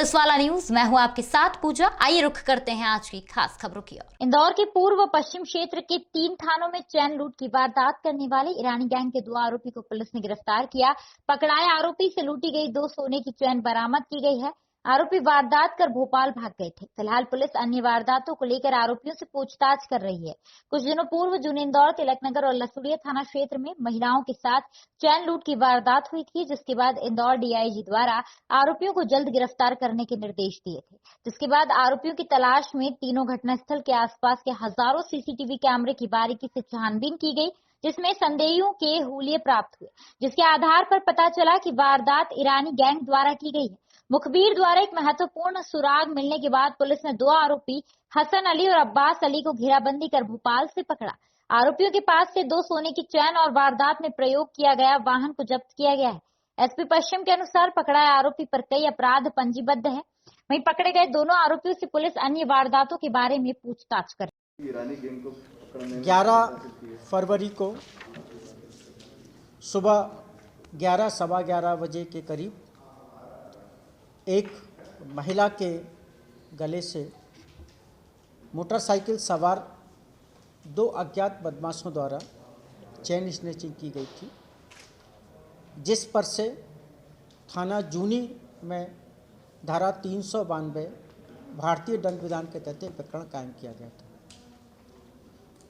Police वाला news, मैं हूं आपके साथ पूजा। आइए रुख करते हैं आज की खास खबरों की ओर। इंदौर के पूर्व पश्चिम क्षेत्र के 3 थानों में चैन लूट की वारदात करने वाले ईरानी गैंग के 2 आरोपी को पुलिस ने गिरफ्तार किया। पकड़ाए आरोपी से लूटी गई 2 सोने की चैन बरामद की गई है। आरोपी वारदात कर भोपाल भाग गए थे। फिलहाल पुलिस अन्य वारदातों को लेकर आरोपियों से पूछताछ कर रही है। कुछ दिनों पूर्व जूने इंदौर, तिलकनगर और लसूड़िया थाना क्षेत्र में महिलाओं के साथ चैन लूट की वारदात हुई थी, जिसके बाद इंदौर डीआईजी द्वारा आरोपियों को जल्द गिरफ्तार करने के निर्देश दिए थे। जिसके बाद आरोपियों की तलाश में तीनों घटनास्थल के आसपास के हजारों सीसीटीवी कैमरे की बारीकी से छानबीन की गई, जिसमें संदेहियों के हुलिये प्राप्त हुए, जिसके आधार पर पता चला कि वारदात ईरानी गैंग द्वारा की गई है। मुखबिर द्वारा एक महत्वपूर्ण सुराग मिलने के बाद पुलिस ने 2 आरोपी हसन अली और अब्बास अली को घेराबंदी कर भोपाल से पकड़ा। आरोपियों के पास से 2 सोने की चैन और वारदात में प्रयोग किया गया वाहन को जब्त किया गया है। एसपी पश्चिम के अनुसार पकड़ाए आरोपी पर कई अपराध पंजीबद्ध है। वहीं पकड़े गए दोनों आरोपियों से पुलिस अन्य वारदातों के बारे में पूछताछ कर रही है। 11 फरवरी को सुबह 11 सवा 11 बजे के करीब एक महिला के गले से मोटरसाइकिल सवार 2 अज्ञात बदमाशों द्वारा चेन स्नैचिंग की गई थी, जिस पर से थाना जूनी में धारा 392 भारतीय दंड विधान के तहत प्रकरण कायम किया गया था।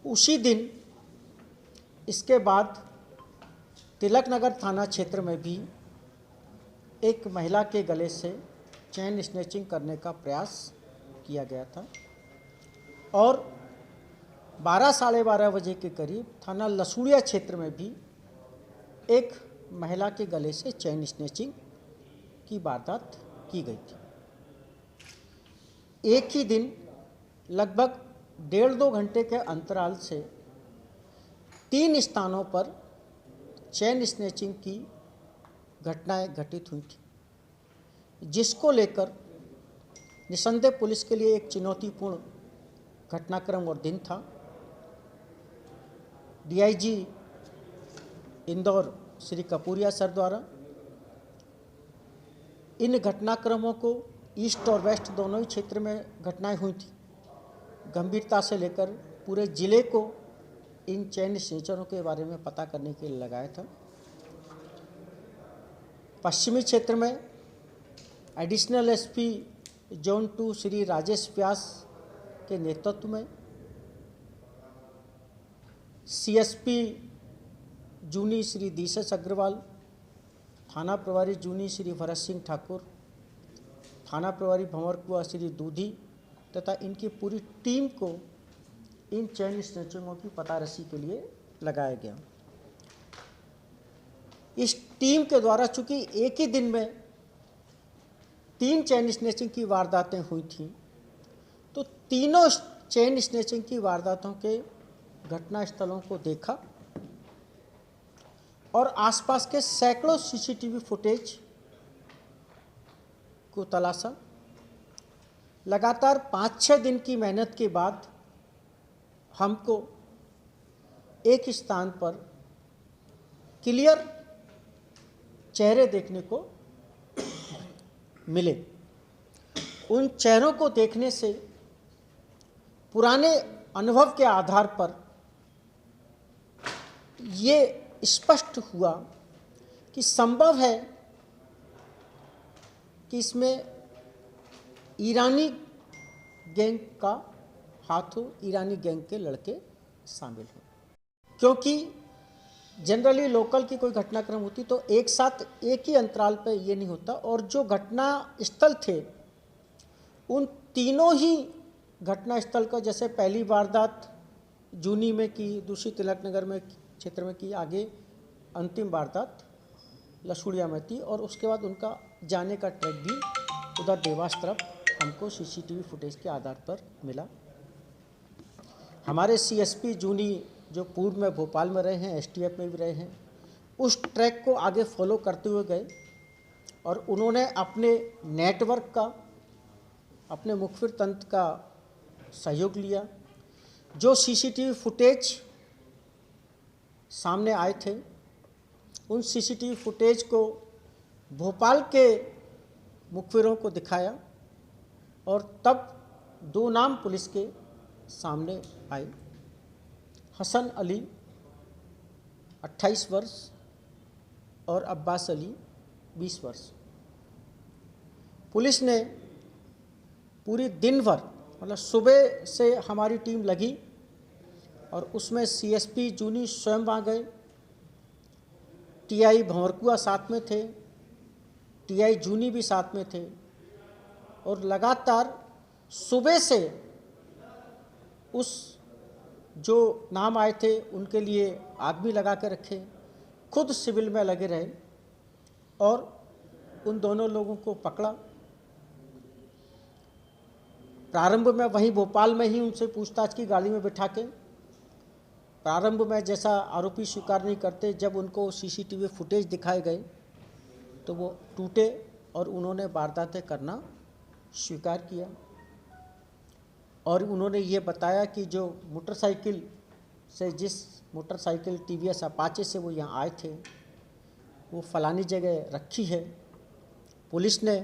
उसी दिन इसके बाद तिलकनगर थाना क्षेत्र में भी एक महिला के गले से चैन स्नैचिंग करने का प्रयास किया गया था और 12 साढ़े 12 बजे के करीब थाना लसूड़िया क्षेत्र में भी एक महिला के गले से चैन स्नैचिंग की वारदात की गई थी। एक ही दिन लगभग 1.5-2 घंटे के अंतराल से 3 स्थानों पर चैन स्नैचिंग की घटनाएं घटित हुई थी, जिसको लेकर निसंदेह पुलिस के लिए एक चुनौतीपूर्ण घटनाक्रम और दिन था। डीआईजी इंदौर श्री कपूरिया सर द्वारा इन घटनाक्रमों को ईस्ट और वेस्ट दोनों ही क्षेत्र में घटनाएं हुई थी, गंभीरता से लेकर पूरे जिले को इन चैन स्नैचरों के बारे में पता करने के लिए लगाया था। पश्चिमी क्षेत्र में additional SP zone 2 Shri Rajesh Vyas के नेतृत्व में सीएसपी जूनी श्री दिशेश अग्रवाल, थाना प्रभारी जूनी श्री भरत सिंह ठाकुर, थाना प्रभारी भंवरकुआ श्री दूधी तथा इनकी पूरी टीम को इन चैन स्नैचिंगों की पतारसी के लिए लगाया गया। इस टीम के द्वारा चूंकि एक ही दिन में 3 चैन स्नैचिंग की वारदातें हुई थी, तो तीनों चैन स्नैचिंग की वारदातों के घटना स्थलों को देखा और आसपास के सैकड़ों सीसीटीवी फुटेज को तलाशा। लगातार 5-6 दिन की मेहनत के बाद हमको एक स्थान पर क्लियर चेहरे देखने को मिले। उन चेहरों को देखने से पुराने अनुभव के आधार पर ये स्पष्ट हुआ कि संभव है कि इसमें ईरानी गैंग का हाथ हो, ईरानी गैंग के लड़के शामिल हो, क्योंकि जनरली लोकल की कोई घटनाक्रम होती तो एक साथ एक ही अंतराल पर ये नहीं होता। और जो घटना स्थल थे उन तीनों ही घटना स्थल का, जैसे पहली वारदात जूनी में की, दूसरी तिलकनगर में क्षेत्र में की, आगे अंतिम वारदात लसूड़िया में थी और उसके बाद उनका जाने का ट्रैक भी उधर देवास तरफ हमको सीसीटीवी फुटेज के आधार पर मिला। हमारे सीएसपी जूनी जो पूर्व में भोपाल में रहे हैं, एसटीएफ में भी रहे हैं, उस ट्रैक को आगे फॉलो करते हुए गए और उन्होंने अपने नेटवर्क का, अपने मुखबिर तंत्र का सहयोग लिया। जो सीसीटीवी फुटेज सामने आए थे, उन सीसीटीवी फुटेज को भोपाल के मुखबिरों को दिखाया और तब दो नाम पुलिस के सामने आए। हसन अली 28 वर्ष और अब्बास अली 20 वर्ष। पुलिस ने पूरी दिन भर मतलब सुबह से हमारी टीम लगी और उसमें सीएसपी जूनी स्वयं आ गए, टीआई भंवरकुआ साथ में थे, टीआई जूनी भी साथ में थे और लगातार सुबह से उस जो नाम आए थे उनके लिए आदमी लगा के रखे, खुद सिविल में लगे रहे और उन दोनों लोगों को पकड़ा। प्रारंभ में वहीं भोपाल में ही उनसे पूछताछ की, गाड़ी में बिठा के। प्रारंभ में जैसा आरोपी स्वीकार नहीं करते, जब उनको सीसीटीवी फुटेज दिखाए गए तो वो टूटे और उन्होंने वारदातें करना स्वीकार किया और उन्होंने ये बताया कि जो मोटरसाइकिल से, जिस मोटरसाइकिल टीवीएस अपाचे से वो यहाँ आए थे, वो फलानी जगह रखी है। पुलिस ने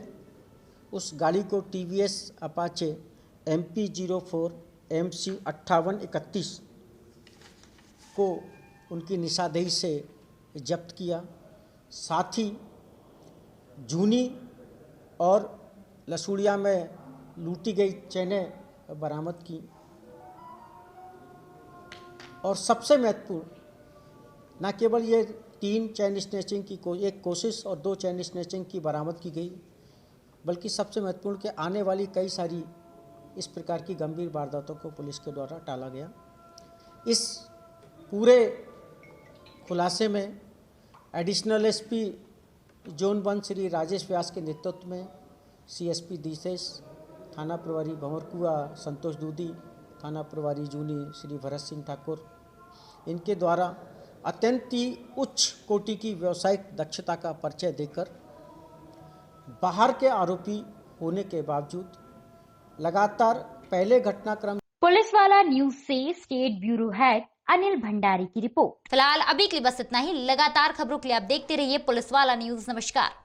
उस गाड़ी को टीवीएस अपाचे MP04 MC 5831 को उनकी निशानदेही से जब्त किया। साथ ही जूनी और लसूड़िया में लूटी गई चैनें बरामद की और सबसे महत्वपूर्ण, न केवल ये 3 चैन स्नैचिंग की एक कोशिश और 2 चैन स्नैचिंग की बरामद की गई, बल्कि सबसे महत्वपूर्ण कि आने वाली कई सारी इस प्रकार की गंभीर वारदातों को पुलिस के द्वारा टाला गया। इस पूरे खुलासे में additional SP zone 1 Shri Rajesh Vyas के नेतृत्व में सीएसपी दिशेश, थाना प्रभारी भंवरकुआ संतोष दूधी, थाना प्रभारी जूनी श्री भरत सिंह ठाकुर, इनके द्वारा अत्यंत ही उच्च कोटि की व्यावसायिक दक्षता का परिचय देकर बाहर के आरोपी होने के बावजूद लगातार पहले घटनाक्रम। पुलिस वाला न्यूज से state bureau head Anil Bhandari की रिपोर्ट। फिलहाल अभी के लिए बस इतना ही। लगातार खबरों के लिए आप देखते रहिए पुलिस वाला न्यूज। नमस्कार।